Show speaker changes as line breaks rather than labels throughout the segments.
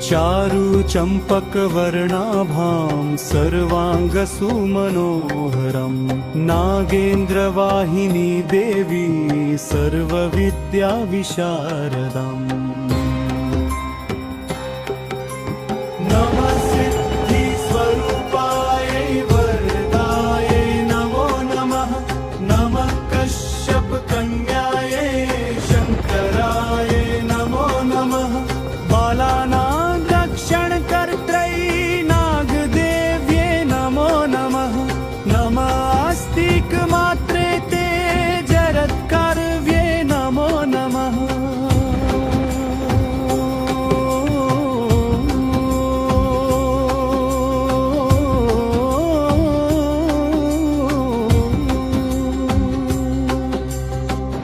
चारु चम्पकवर्णाभां सर्वाङ्गसुमनोहरम् नागेन्द्रवाहिनी देवी सर्वविद्याविशारदम् नमः सिद्धिस्वरूपायै वरदायै नमो नमः। नमः कश्यपकन्यायै शङ्करायै नमो नमः। बालानां रक्षणकर्त्रै नागदेव्यै नमो नमः। नमास्तिकमात्रे ते जरत्कार्ये नमो नमः।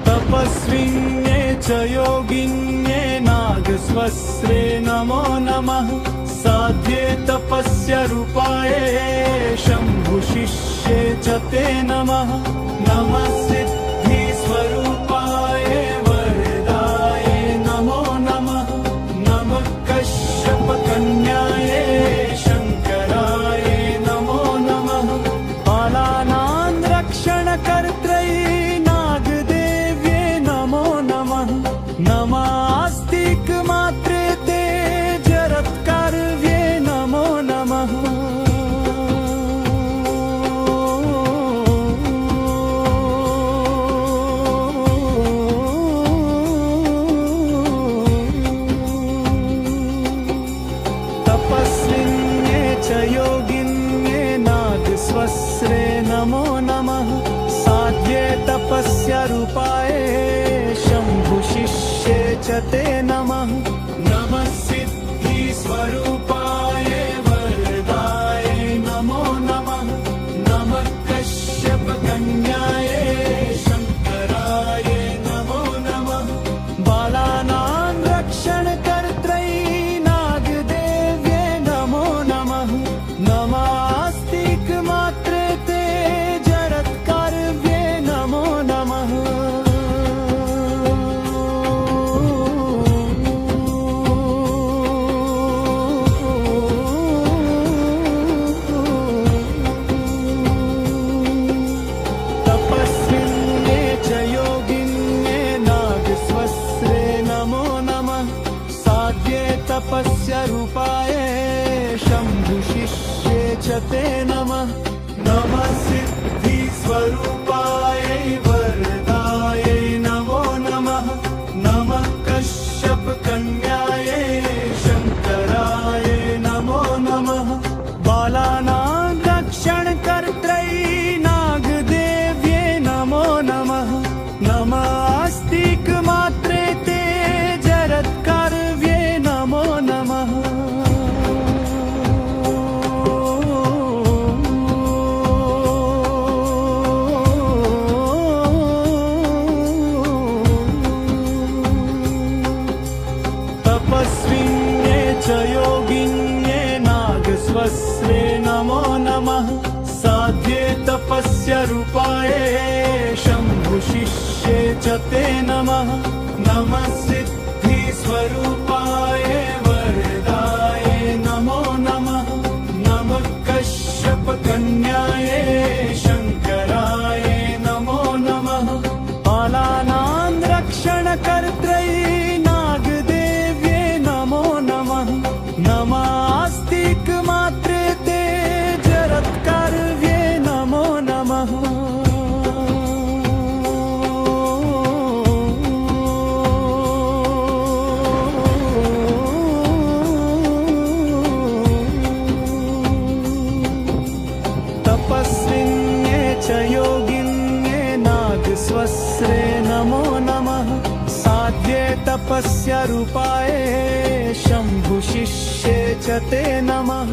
तपस्विन्ये च योगिन्ये नागस्वस्रे नमो नमः। साध्ये तपस्य रूपाये शम्भुशिष्ये च ते नमः। नमः सिद्धिस्वरूपाये वरदाये नमो नमः। नमः कश्यपकन्याये शङ्कराये नमो नमः। बालानां रक्षणकर्त्रै नागदेव्ये नमो नमः। नमास्तिकमात्रे ते जरत्कार्ये नमो नमः। तपस्विन्ये च योगिन्ये नागस्वस्रे नमो नमः। साध्ये तपस्य रूपाये शम्भुशिष्ये च ते नमः। नमः सिद्धिस्वरूपाये वरदाये नमो नमः। नमः कश्यपकन्याये शङ्कराये नमो नमः। बालानां रक्षणकर्त्रै नागदेव्ये नमो नमः। नमास्तिकमात्रे ते जरत्कार्ये नमो नमः। तपस्विन्ये च योगिन्ये नागस्वस्रे नमो नमः। साध्ये तपस्य रूपाये शम्भुशिष्ये च ते नमः। नमः सिद्धिस्वरूपायै वरदायै नमो नमः। नमः कश्यपकन्याये शङ्कराये नमो नमः। बालानां रक्षणकर्त्रै नागदेव्ये नमो नमः। नमास्तिकमात्रे ते जरत्कार्ये नमो नमः। तपस्विन्ये च योगिन्ये नागस्वस्रे नमो नमः। साध्ये तपस्य रूपाये शम्भुशिष्ये च ते नमः। नमः सिद्धिस्वरूपाये वरदाये नमो नमः। नमः कश्यपकन्याये शङ्कराये नमो नमः। बालानां रक्षणकर्त्रै नागदेव्ये नमो नमः। नमास्तिकमात्रे ते जरत्कार्ये नमो नमः। तपस्विन्ये च योगिन्ये नागस्वस्रे नमो नमः। साध्ये तपस्य रूपाये शम्भुशिष्ये च ते नमः।